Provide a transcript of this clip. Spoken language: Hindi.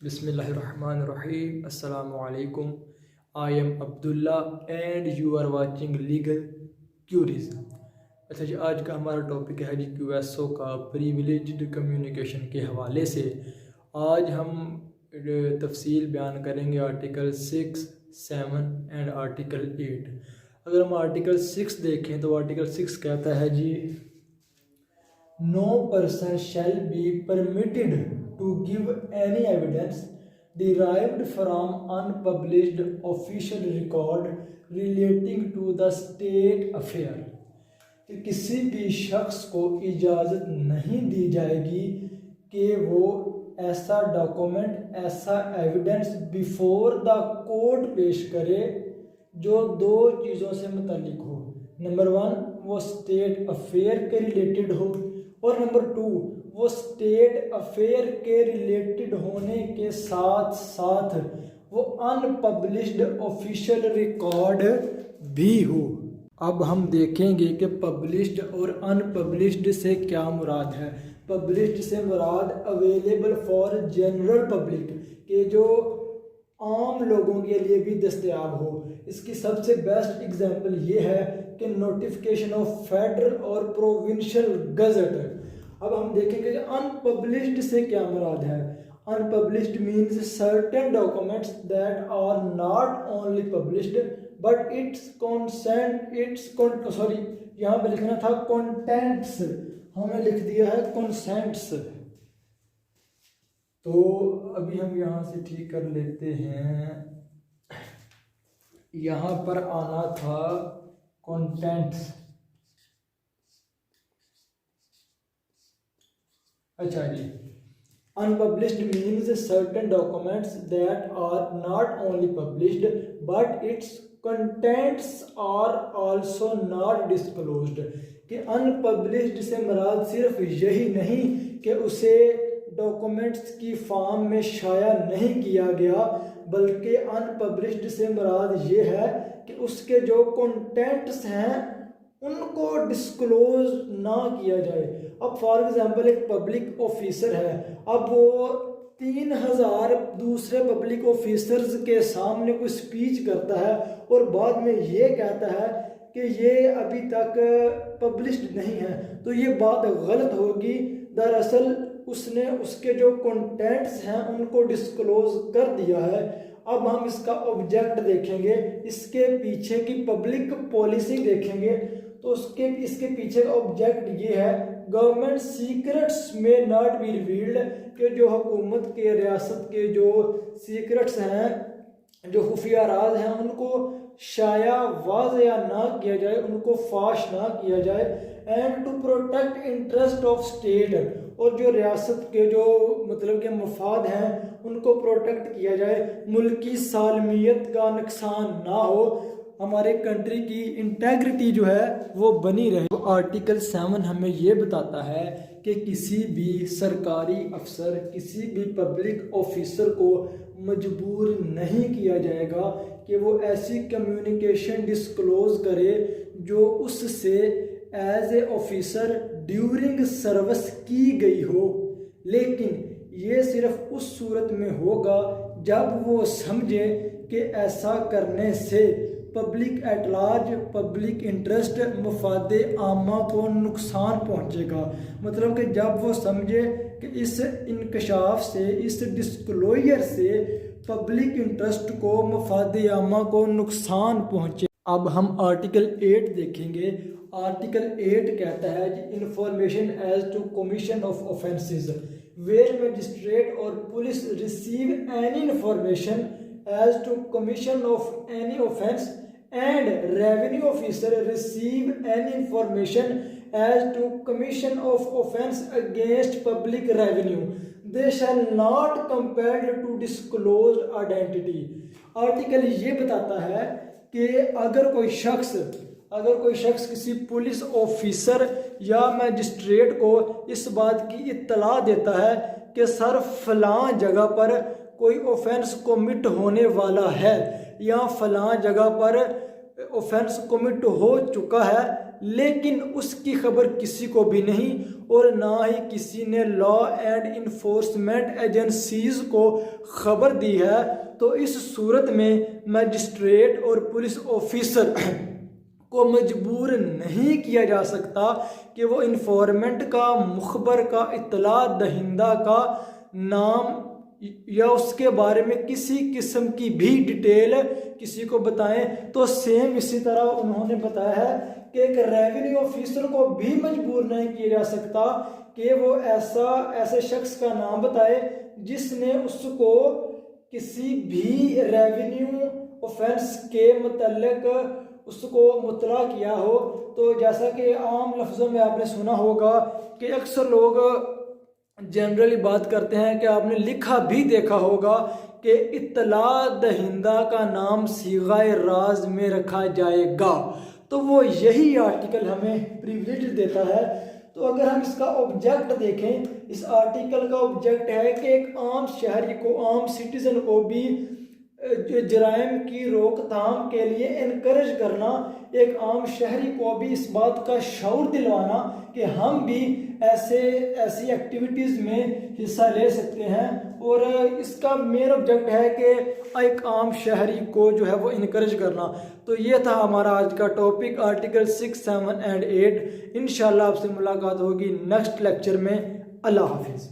Bismillahirrahmanirrahim. Assalamu alaikum. I am Abdullah and you are watching Legal Queries. अच्छा जी, आज का हमारा टॉपिक है जी QSO का प्रिविलेज्ड कम्युनिकेशन के हवाले से। आज हम तफसील बयान करेंगे आर्टिकल 6, 7 एंड आर्टिकल 8। अगर हम आर्टिकल 6 देखें तो आर्टिकल 6 कहता है जी, no person shall be permitted to give any evidence derived from unpublished official record relating to the state affair कि किसी भी शख्स को इजाज़त नहीं दी जाएगी कि वो ऐसा डॉक्यूमेंट, ऐसा एविडेंस बिफोर द कोर्ट पेश करे जो दो चीज़ों से मुतल्लिक हो। नंबर 1, वो स्टेट अफेयर के रिलेटेड हो, और नंबर 2, वो स्टेट अफेयर के रिलेटेड होने के साथ साथ वो अनपब्लिश्ड ऑफिशियल रिकॉर्ड भी हो। अब हम देखेंगे कि पब्लिश्ड और अनपब्लिश्ड से क्या मुराद है। पब्लिश्ड से मुराद अवेलेबल फॉर जनरल पब्लिक, के जो आम लोगों के लिए भी दस्तयाब हो। इसकी सबसे बेस्ट एग्जांपल ये है कि नोटिफिकेशन ऑफ फेडरल और प्रोविंशियल गजट। अब हम देखेंगे कि अनपब्लिश्ड से क्या मुराद है। Unpublished means certain documents that are not only published but यहाँ पे लिखना था कंटेंट्स, हमें लिख दिया है कंसेंट्स। तो अभी हम यहाँ से ठीक कर लेते हैं, यहाँ पर आना था कंटेंट्स। अच्छा जी, unpublished means certain documents that are not only published but its contents are also not disclosed. कि अनपब्लिश्ड से मुराद सिर्फ यही नहीं कि उसे डॉक्यूमेंट्स की फॉर्म में शाया नहीं किया गया, बल्कि अनपब्लिश्ड से मुराद ये है कि उसके जो कंटेंट्स हैं उनको डिस्क्लोज ना किया जाए। अब फॉर एग्जांपल एक पब्लिक ऑफिसर है, अब वो 3000 दूसरे पब्लिक ऑफिसर्स के सामने कोई स्पीच करता है और बाद में ये कहता है कि ये अभी तक पब्लिश्ड नहीं है, तो ये बात गलत होगी। दरअसल उसने उसके जो कंटेंट्स हैं उनको डिस्क्लोज कर दिया है। अब हम इसका ऑब्जेक्ट देखेंगे, इसके पीछे की पब्लिक पॉलिसी देखेंगे, तो इसके पीछे का ऑब्जेक्ट ये है, गवर्नमेंट सीक्रेट्स में नॉट बी रिवील्ड, कि जो हुकूमत के रियासत के जो सीक्रेट्स हैं, जो खुफिया राज हैं, उनको शाया वाज़या ना किया जाए, उनको फाश ना किया जाए। And to protect interest of state, और जो रियासत के जो मतलब के मफाद हैं उनको प्रोटेक्ट किया जाए, मुल्की सालमियत का नुकसान ना हो, हमारे कंट्री की इंटेग्रिटी जो है वो बनी रहे। तो आर्टिकल 7 हमें ये बताता है कि किसी भी सरकारी अफसर, किसी भी पब्लिक ऑफिसर को मजबूर नहीं किया जाएगा कि वो ऐसी कम्युनिकेशन डिस्क्लोज करे जो उससे as a officer during service की गई हो, लेकिन ये सिर्फ उस सूरत में होगा जब वो समझे कि ऐसा करने से public at large, public interest, मफादे आमा को नुकसान पहुंचेगा। मतलब कि जब वो समझे कि इस इंकशाफ से, इस डिस्क्लोजर से पब्लिक इंटरेस्ट को, मफादे आमा को नुकसान पहुंचे। अब हम आर्टिकल 8 देखेंगे। आर्टिकल 8 कहता है information as to commission of offences where magistrate or police receive any information as to commission of any offence and revenue officer receive any information as to commission of offense against public revenue, they shall not compelled to disclose identity। Article ये बताता है कि अगर कोई शख्स किसी पुलिस ऑफिसर या मैजिस्ट्रेट को इस बात की इत्तला देता है कि सर फलां जगह पर कोई ऑफेंस कमिट होने वाला है या फलां जगह पर ऑफेंस कमिट हो चुका है, लेकिन उसकी खबर किसी को भी नहीं और ना ही किसी ने लॉ एंड इन्फोर्समेंट एजेंसीज को खबर दी है, तो इस सूरत में मजिस्ट्रेट और पुलिस ऑफिसर को मजबूर नहीं किया जा सकता कि वो इन्फॉर्मेंट का, मुखबर का, इत्तला दहिंदा का नाम या उसके बारे में किसी किस्म की भी डिटेल किसी को बताएं। तो सेम इसी तरह उन्होंने बताया है कि एक रेवेन्यू ऑफिसर को भी मजबूर नहीं किया जा सकता कि वो ऐसे शख्स का नाम बताए जिसने उसको किसी भी रेवेन्यू ऑफेंस के मतलब उसको मुतला किया हो। तो जैसा कि आम लफ्ज़ों में आपने सुना होगा कि अक्सर लोग जनरली बात करते हैं कि आपने लिखा भी देखा होगा कि इत्तला दहिंदा का नाम सीगाए राज में रखा जाएगा। तो वो यही आर्टिकल हमें प्रिविलेज देता है। तो अगर हम इसका ऑब्जेक्ट देखें, इस आर्टिकल का ऑब्जेक्ट है कि एक आम शहरी को, आम सिटीजन को भी जराइम की रोकथाम के लिए इनकरेज करना, एक आम शहरी को भी इस बात का शऊर दिलवाना कि हम भी ऐसी एक्टिविटीज़ में हिस्सा ले सकते हैं। और इसका मेन ऑब्जेक्ट है कि एक आम शहरी को जो है वो इनकरेज करना। तो ये था हमारा आज का टॉपिक, आर्टिकल 6, 7 एंड 8। इंशाल्लाह आपसे मुलाकात होगी नेक्स्ट लेक्चर में। अल्लाह हाफिज़।